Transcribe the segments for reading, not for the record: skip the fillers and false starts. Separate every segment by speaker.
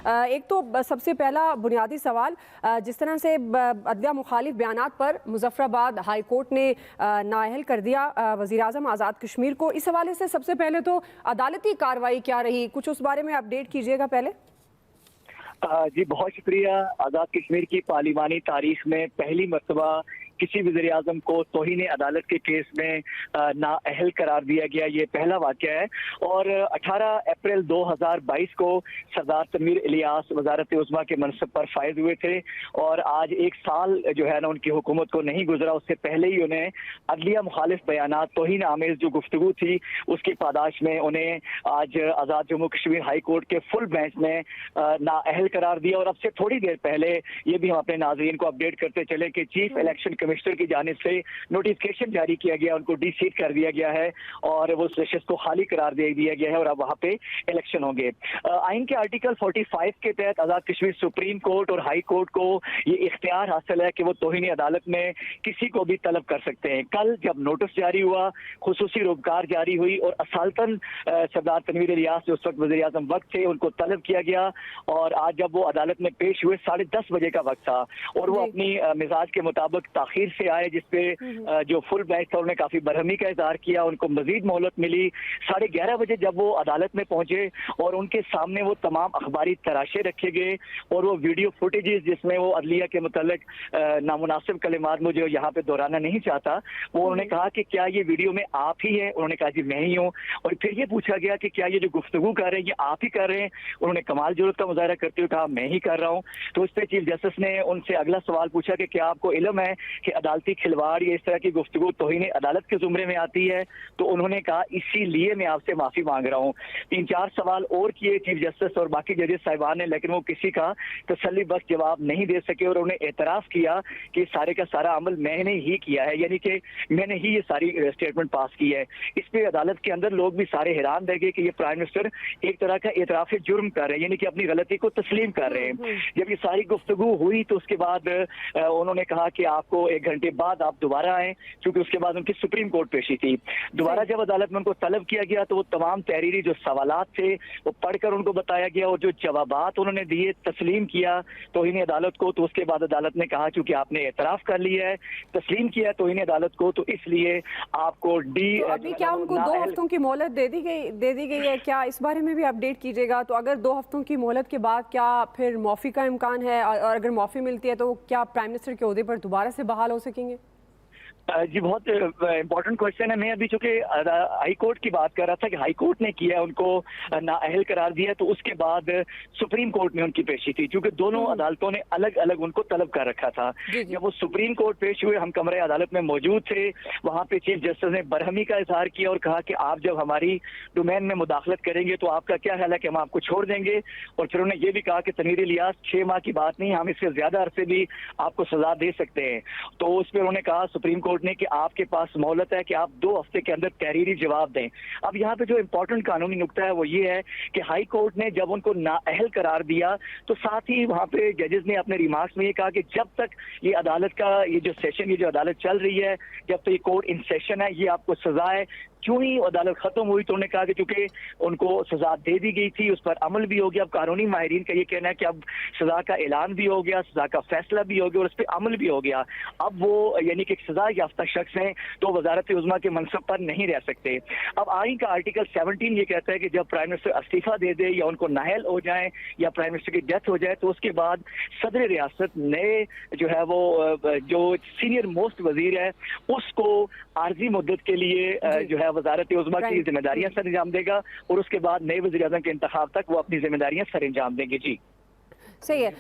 Speaker 1: ایک تو سب سے پہلا بنیادی سوال، جس طرح سے عدلیہ مخالف بیانات پر مظفر آباد ہائی کورٹ نے نااہل کر دیا وزیر اعظم آزاد کشمیر کو، اس حوالے سے سب سے پہلے تو عدالتی کارروائی کیا رہی، کچھ اس بارے میں اپڈیٹ کیجیے گا پہلے۔
Speaker 2: جی بہت شکریہ۔ آزاد کشمیر کی پارلیمانی تاریخ میں پہلی مرتبہ کسی وزیر اعظم کو توہین عدالت کے کیس میں نااہل قرار دیا گیا، یہ پہلا واقعہ ہے۔ اور 18 اپریل 2022 کو سردار تنویر الیاس وزارت عظمیٰ کے منصب پر فائز ہوئے تھے، اور آج ایک سال جو ہے نا ان کی حکومت کو نہیں گزرا، اس سے پہلے ہی انہیں عدلیہ مخالف بیانات، توہین آمیز جو گفتگو تھی اس کی پاداش میں انہیں آج آزاد جموں کشمیر ہائی کورٹ کے فل بینچ نے نااہل قرار دیا۔ اور اب سے تھوڑی دیر پہلے یہ بھی ہم اپنے ناظرین کو اپڈیٹ کرتے چلے کہ چیف الیکشن کمشنر کی جانب سے نوٹیفکیشن جاری کیا گیا، ان کو ڈی سیٹ کر دیا گیا ہے اور وہ نشست کو خالی قرار دے دیا گیا ہے، اور اب وہاں پہ الیکشن ہوں گے۔ آئین کے آرٹیکل 45 کے تحت آزاد کشمیر سپریم کورٹ اور ہائی کورٹ کو یہ اختیار حاصل ہے کہ وہ توہین عدالت میں کسی کو بھی طلب کر سکتے ہیں۔ کل جب نوٹس جاری ہوا، خصوصی روبکار جاری ہوئی، اور اصالتاً سردار تنویر الیاس جو اس وقت وزیر اعظم وقت تھے ان کو طلب کیا گیا، اور آج جب وہ عدالت میں پیش ہوئے 10:30 بجے کا وقت تھا، اور وہ اپنی مزاج کے مطابق تاخیر سے آئے، جس پہ جو فل بینچ تھا انہوں نے کافی برہمی کا اظہار کیا، ان کو مزید مہلت ملی۔ 11:30 بجے جب وہ عدالت میں پہنچے اور ان کے سامنے وہ تمام اخباری تراشے رکھے گئے، اور وہ ویڈیو فوٹیجز جس میں وہ عدلیہ کے متعلق نامناسب کلمات مجھے یہاں پہ دہرانا نہیں چاہتا، وہ انہوں نے کہا کہ کیا یہ ویڈیو میں آپ ہی ہیں؟ انہوں نے کہا جی میں ہی ہوں۔ اور پھر یہ پوچھا گیا کہ کیا یہ جو گفتگو کر رہے ہیں یہ آپ ہی کر رہے ہیں؟ انہوں نے کمال جرات کا مظاہرہ کرتے ہوئے کہا میں ہی کر رہا ہوں۔ تو اس پہ چیف جسٹس نے ان سے اگلا سوال پوچھا کہ کیا آپ کو علم ہے کہ عدالتی کھلواڑ یا اس طرح کی گفتگو توہین عدالت کے زمرے میں آتی ہے؟ تو انہوں نے کہا اسی لیے میں آپ سے معافی مانگ رہا ہوں۔ 3-4 سوال اور کیے چیف جسٹس اور باقی ججز صاحبان نے، لیکن وہ کسی کا تسلی بخش جواب نہیں دے سکے، اور انہوں نے اعتراف کیا کہ سارے کا سارا عمل میں نے ہی کیا ہے، یعنی کہ میں نے ہی یہ ساری اسٹیٹمنٹ پاس کی ہے۔ اس پہ عدالت کے اندر لوگ بھی سارے حیران رہ گئے کہ یہ پرائم منسٹر ایک طرح کا اعتراف جرم کر رہے ہیں، یعنی کہ اپنی غلطی کو تسلیم کر رہے ہیں۔ جب یہ ساری گفتگو ہوئی تو اس کے بعد انہوں نے کہا کہ آپ کو 1 گھنٹے بعد آپ دوبارہ آئیں، کیونکہ اس کے بعد ان کی سپریم کورٹ پیشی تھی۔ دوبارہ جب عدالت میں ان کو طلب کیا گیا تو وہ تمام تحریری جو سوالات تھے وہ پڑھ کر ان کو بتایا گیا، اور جو جوابات انہوں نے دیے تسلیم کیا توہین عدالت کو۔ تو اس کے بعد عدالت نے کہا چونکہ آپ نے اعتراف کر لیا ہے، تسلیم کیا ہے توہین عدالت کو، تو اس لیے آپ کو
Speaker 1: ابھی کیا ان کو 2 ہفتوں کی مہلت دے دی گئی ہے؟ کیا اس بارے میں بھی اپڈیٹ کیجیے گا؟ تو اگر 2 ہفتوں کی مہلت کے بعد کیا پھر معافی کا امکان ہے، اور اگر معافی ملتی ہے تو کیا پرائم منسٹر کے عہدے پر دوبارہ سے بحال ہو سکیں گے؟
Speaker 2: جی بہت امپورٹنٹ کوشچن ہے۔ میں ابھی چونکہ ہائی کورٹ کی بات کر رہا تھا کہ ہائی کورٹ نے کیا ان کو نااہل قرار دیا، تو اس کے بعد سپریم کورٹ میں ان کی پیشی تھی، چونکہ دونوں عدالتوں نے الگ الگ ان کو طلب کر رکھا تھا۔ جب وہ سپریم کورٹ پیش ہوئے، ہم کمرے عدالت میں موجود تھے، وہاں پہ چیف جسٹس نے برہمی کا اظہار کیا اور کہا کہ آپ جب ہماری ڈومین میں مداخلت کریں گے تو آپ کا کیا خیال ہے کہ ہم آپ کو چھوڑ دیں گے؟ اور پھر انہوں نے یہ بھی کہا کہ تنویر الیاس 6 ماہ کی بات نہیں، ہم اس سے زیادہ عرصے بھی آپ کو سزا دے سکتے ہیں۔ تو اس پہ انہوں نے کہا سپریم کورٹ نے کہ آپ کے پاس مہلت ہے کہ آپ 2 ہفتے کے اندر تحریری جواب دیں۔ اب یہاں پہ جو امپورٹنٹ قانونی نکتہ ہے وہ یہ ہے کہ ہائی کورٹ نے جب ان کو نااہل قرار دیا تو ساتھ ہی وہاں پہ ججز نے اپنے ریمارکس میں یہ کہا کہ جب تک یہ عدالت کا یہ جو سیشن، یہ جو عدالت چل رہی ہے، جب تک یہ کورٹ ان سیشن ہے، یہ آپ کو سزا ہے۔ کیوں ہی عدالت ختم ہوئی تو انہوں نے کہا کہ چونکہ ان کو سزا دے دی گئی تھی، اس پر عمل بھی ہو گیا۔ اب قانونی ماہرین کا یہ کہنا ہے کہ اب سزا کا اعلان بھی ہو گیا، سزا کا فیصلہ بھی ہو گیا، اور اس پہ عمل بھی ہو گیا۔ اب وہ یعنی کہ سزا یافتہ شخص ہیں تو وزارت عظمیٰ کے منصب پر نہیں رہ سکتے۔ اب آئین کا آرٹیکل 17 یہ کہتا ہے کہ جب پرائم منسٹر استعفیٰ دے دے یا ان کو نااہل ہو جائیں یا پرائم منسٹر کی ڈیتھ ہو جائے تو اس کے بعد صدر ریاست نئے جو ہے وہ جو سینئر موسٹ وزیر ہے اس کو عارضی مدت کے لیے جو ہے وزارت عظمیٰ کی ذمہ داریاں سر انجام دے گا، اور اس کے بعد نئے وزیر اعظم کے انتخاب تک وہ اپنی ذمہ داریاں سر انجام دیں گے۔ جی
Speaker 1: صحیح ہے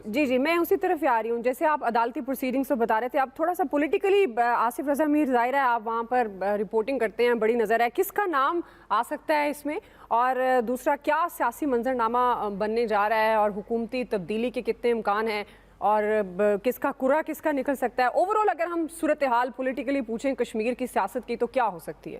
Speaker 1: جی میں اسی طرف آ رہی ہوں۔ جیسے آپ عدالتی پروسیڈنگز تو بتا رہے تھے، اب تھوڑا سا پولیٹیکلی آصف رضا میر ظاہر ہے آپ وہاں پر رپورٹنگ کرتے ہیں، بڑی نظر ہے، کس کا نام آ سکتا ہے اس میں؟ اور دوسرا کیا سیاسی منظرنامہ بننے جا رہا ہے، اور حکومتی تبدیلی کے کتنے امکان ہیں، اور کس کا کرا کس کا نکل سکتا ہے؟ اوورآل اگر ہم صورتحال پولیٹیکلی پوچھیں کشمیر کی سیاست کی تو کیا ہو سکتی ہے؟